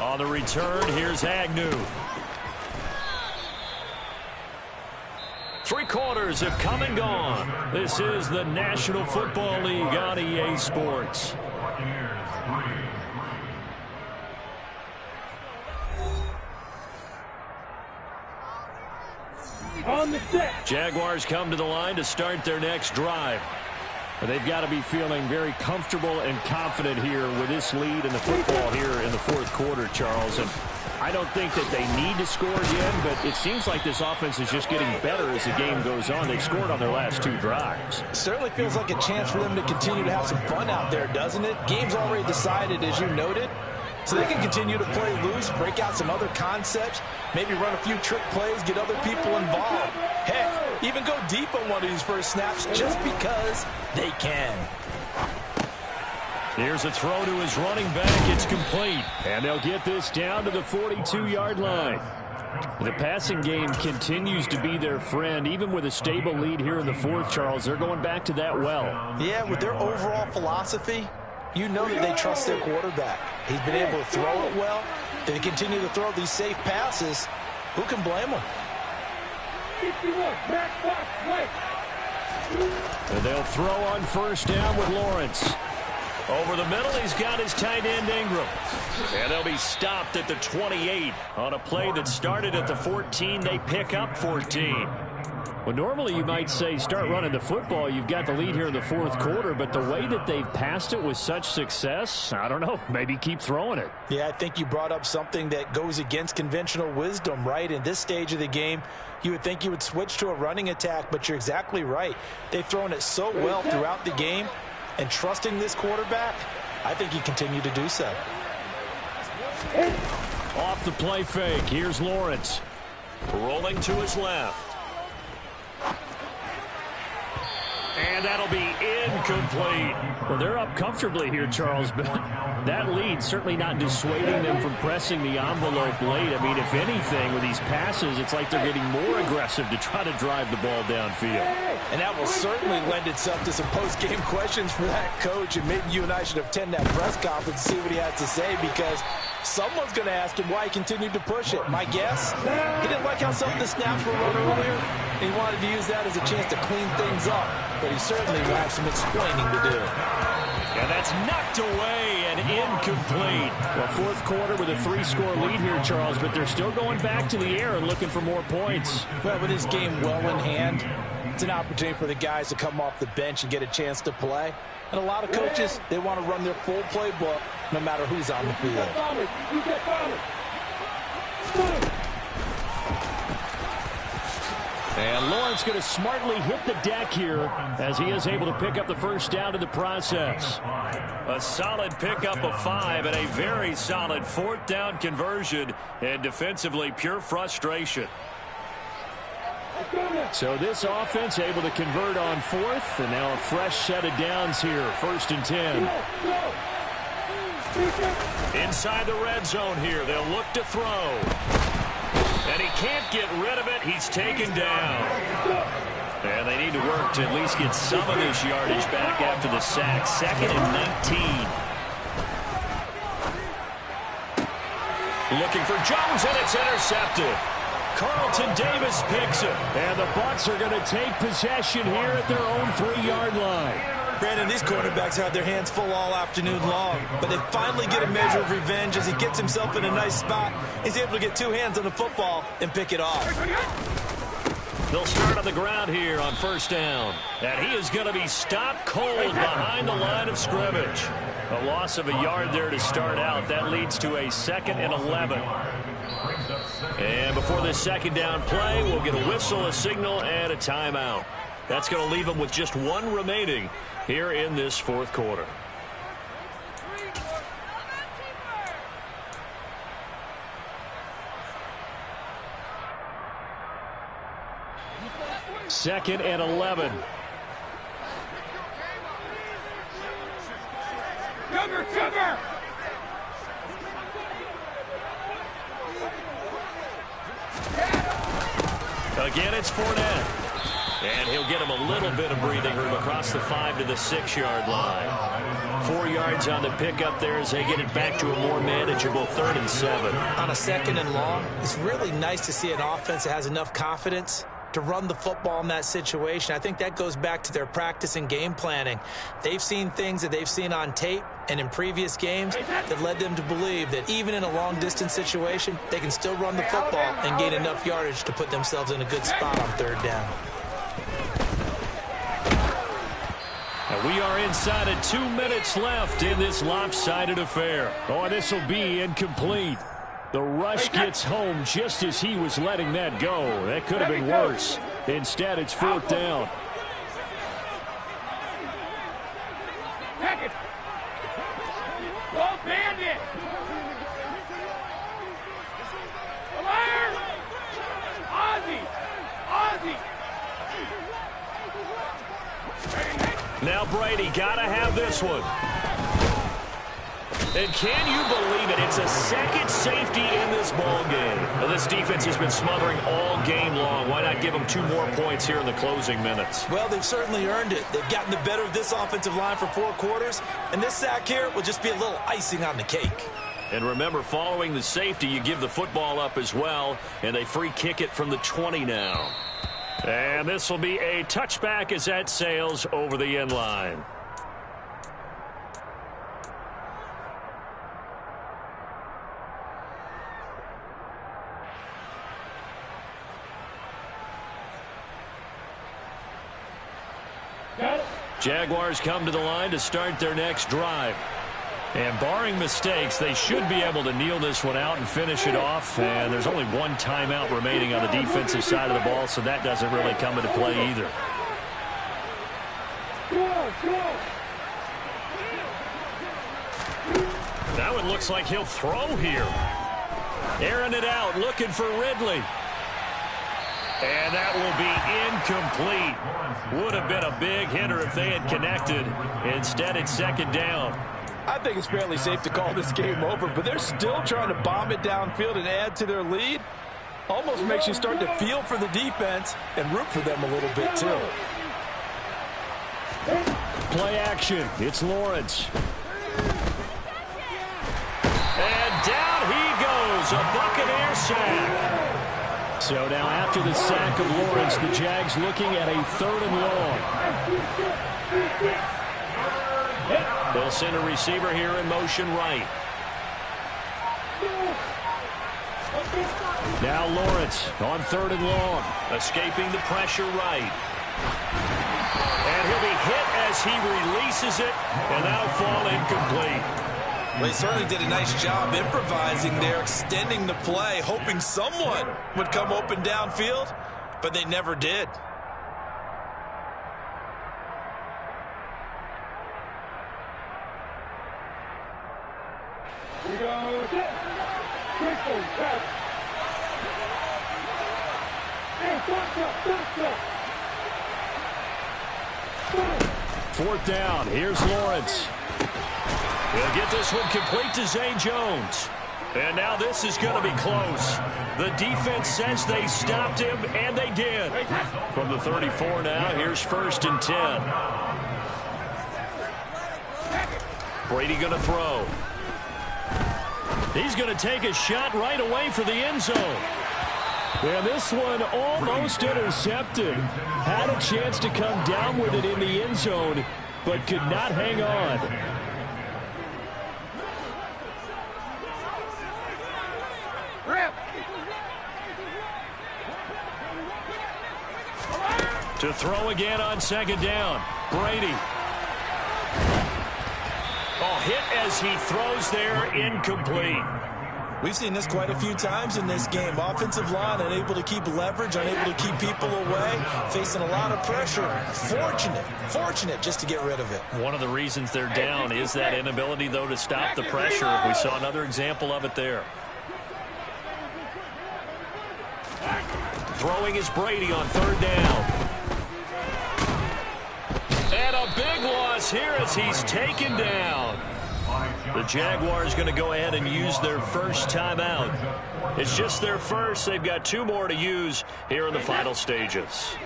On the return, here's Agnew. 3 quarters have come and gone. This is the National Football League on EA Sports. On the set. Jaguars come to the line to start their next drive. They've got to be feeling very comfortable and confident here with this lead in the football here in the fourth quarter, Charles. And I don't think that they need to score again, but it seems like this offense is just getting better as the game goes on. They've scored on their last 2 drives. It certainly feels like a chance for them to continue to have some fun out there, doesn't it? Game's already decided, as you noted. So they can continue to play loose, break out some other concepts, maybe run a few trick plays, get other people involved. Heck, even go deep on one of these first snaps just because they can. Here's a throw to his running back. It's complete. And they'll get this down to the 42-yard line. The passing game continues to be their friend. Even with a stable lead here in the fourth, Charles, they're going back to that well. Yeah, with their overall philosophy, you know that they trust their quarterback. He's been able to throw it well. They continue to throw these safe passes. Who can blame them? And they'll throw on first down with Lawrence. Over the middle, he's got his tight end Ingram. And they'll be stopped at the 28. On a play that started at the 14, they pick up 14. Well, normally you might say start running the football. You've got the lead here in the fourth quarter, but the way that they've passed it with such success, I don't know, maybe keep throwing it. Yeah, I think you brought up something that goes against conventional wisdom, right? In this stage of the game, you would think you would switch to a running attack, but you're exactly right. They've thrown it so well throughout the game, and trusting this quarterback, I think you continue to do so. Off the play fake, here's Lawrence. Rolling to his left. And that'll be incomplete. Well, they're up comfortably here, Charles, but that lead certainly not dissuading them from pressing the envelope late. I mean, if anything, with these passes, it's like they're getting more aggressive to try to drive the ball downfield. And that will certainly lend itself to some post-game questions for that coach, and maybe you and I should attend that press conference and see what he has to say, because someone's going to ask him why he continued to push it. My guess, he didn't like how some of the snaps were run earlier. He wanted to use that as a chance to clean things up, but he certainly will have some explaining to do. And that's knocked away and incomplete. Well, fourth quarter with a 3-score lead here, Charles, but they're still going back to the air and looking for more points. Well, with this game well in hand, it's an opportunity for the guys to come off the bench and get a chance to play. And a lot of coaches, they want to run their full playbook no matter who's on the field. And Lawrence going to smartly hit the deck here as he is able to pick up the first down in the process. A solid pickup of 5 and a very solid 4th down conversion, and defensively pure frustration. So this offense able to convert on 4th, and now a fresh set of downs here, 1st and 10. Inside the red zone here, they'll look to throw. And he can't get rid of it. He's taken down. And they need to work to at least get some of this yardage back after the sack. 2nd and 19. Looking for Jones, and it's intercepted. Carlton Davis picks it. And the Bucs are going to take possession here at their own 3-yard line. Brandon, these quarterbacks have their hands full all afternoon long, but they finally get a measure of revenge as he gets himself in a nice spot. He's able to get 2 hands on the football and pick it off. They'll start on the ground here on first down. And he is going to be stopped cold behind the line of scrimmage. A loss of a yard there to start out. That leads to a 2nd and 11. And before this 2nd down play, we'll get a whistle, a signal, and a timeout. That's going to leave them with just 1 remaining here in this fourth quarter. Second and 11. Sugar! Again, it's Fournette. And he'll get him a little bit of breathing room across the 5 to the 6-yard line. 4 yards on the pickup there as they get it back to a more manageable 3rd and 7. On a 2nd and long, it's really nice to see an offense that has enough confidence to run the football in that situation. I think that goes back to their practice and game planning. They've seen things that they've seen on tape and in previous games that led them to believe that even in a long-distance situation, they can still run the football and gain enough yardage to put themselves in a good spot on 3rd down. And we are inside of 2 minutes left in this lopsided affair. Oh, this will be incomplete. The rush gets home just as he was letting that go. That could have been worse. Instead, it's 4th down. Go Bandit! Ozzie! Ozzie! Now Brady got to have this one. And can you believe it? It's a 2nd safety in this ball game. Well, this defense has been smothering all game long. Why not give them 2 more points here in the closing minutes? Well, they've certainly earned it. They've gotten the better of this offensive line for 4 quarters, and this sack here will just be a little icing on the cake. And remember, following the safety, you give the football up as well, and they free kick it from the 20 now. And this will be a touchback as that sails over the end line. Jaguars come to the line to start their next drive. And barring mistakes, they should be able to kneel this one out and finish it off. And there's only 1 timeout remaining on the defensive side of the ball, so that doesn't really come into play either. That one looks like he'll throw here. Airing it out, looking for Ridley. And that will be incomplete. Would have been a big hitter if they had connected. Instead, it's 2nd down. I think it's fairly safe to call this game over, but they're still trying to bomb it downfield and add to their lead. Almost makes you start to feel for the defense and root for them a little bit, too. Play action. It's Lawrence. And down he goes. A Buccaneer sack. So now after the sack of Lawrence, the Jags looking at a 3rd and long. They'll send a receiver here in motion right. Now Lawrence on 3rd and long. Escaping the pressure right. And he'll be hit as he releases it, and that'll fall incomplete. Well, he certainly did a nice job improvising there, extending the play, hoping someone would come open downfield, but they never did. We go set. Crystal set. Hey, stop. 4th down. Here's Lawrence. He'll get this one complete to Zay Jones. And now this is going to be close. The defense says they stopped him, and they did. From the 34 now, here's 1st and 10. Brady going to throw. He's going to take a shot right away for the end zone. And this one almost intercepted. Had a chance to come down with it in the end zone, but could not hang on. To throw again on 2nd down. Brady. Oh, hit as he throws there, incomplete. We've seen this quite a few times in this game. Offensive line unable to keep leverage, unable to keep people away, facing a lot of pressure. Fortunate just to get rid of it. One of the reasons they're down is that inability, though, to stop the pressure. We saw another example of it there. Throwing is Brady on 3rd down. And a big loss here as he's taken down. The Jaguars going to go ahead and use their first timeout. It's just their first. They've got 2 more to use here in the final stages.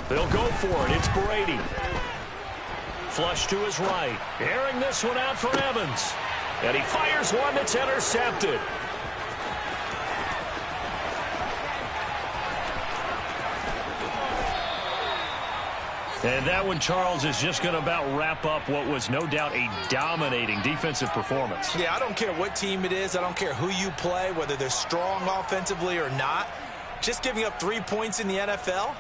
They'll go for it. It's Brady. Flush to his right. Airing this one out for Evans. And he fires one that's intercepted. And that one, Charles, is just going to about wrap up what was no doubt a dominating defensive performance. Yeah, I don't care what team it is. I don't care who you play, whether they're strong offensively or not. Just giving up 3 points in the NFL,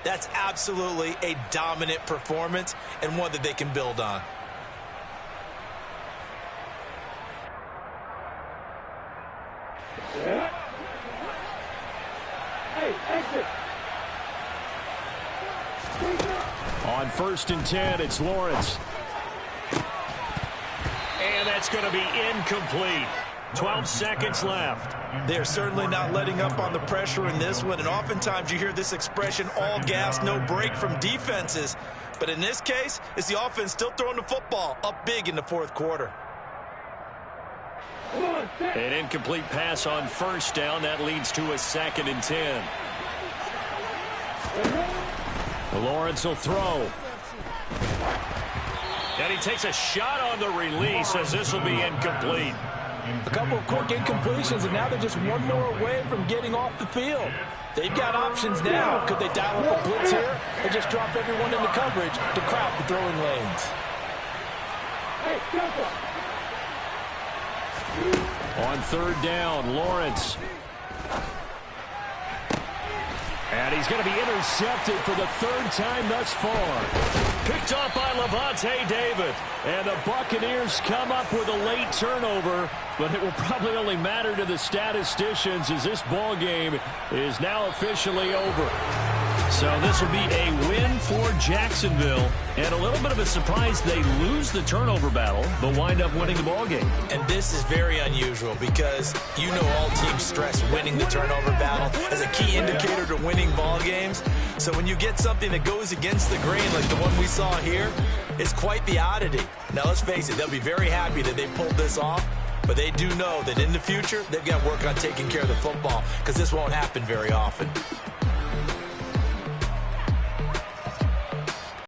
that's absolutely a dominant performance and one that they can build on. Yeah. Hey, exit. On 1st and 10, it's Lawrence. And that's going to be incomplete. 12 seconds left. They're certainly not letting up on the pressure in this one, and oftentimes you hear this expression, all gas, no break from defenses. But in this case, it's the offense still throwing the football up big in the 4th quarter. An incomplete pass on 1st down. That leads to a 2nd and 10. Lawrence will throw. And he takes a shot on the release as this will be incomplete. A couple of quick incompletions, and now they're just one more away from getting off the field. They've got options now. Could they dial up a blitz here or just drop everyone into coverage to crowd the throwing lanes? Hey, jumper. On 3rd down, Lawrence. And he's going to be intercepted for the 3rd time thus far. Picked off by Lavonte David. And the Buccaneers come up with a late turnover, but it will probably only matter to the statisticians as this ball game is now officially over. So this will be a win for Jacksonville, and a little bit of a surprise they lose the turnover battle, but wind up winning the ball game. And this is very unusual because you know all teams stress winning the turnover battle as a key indicator to winning ball games. So when you get something that goes against the grain like the one we saw here, it's quite the oddity. Now let's face it, they'll be very happy that they pulled this off, but they do know that in the future they've got to work on taking care of the football because this won't happen very often.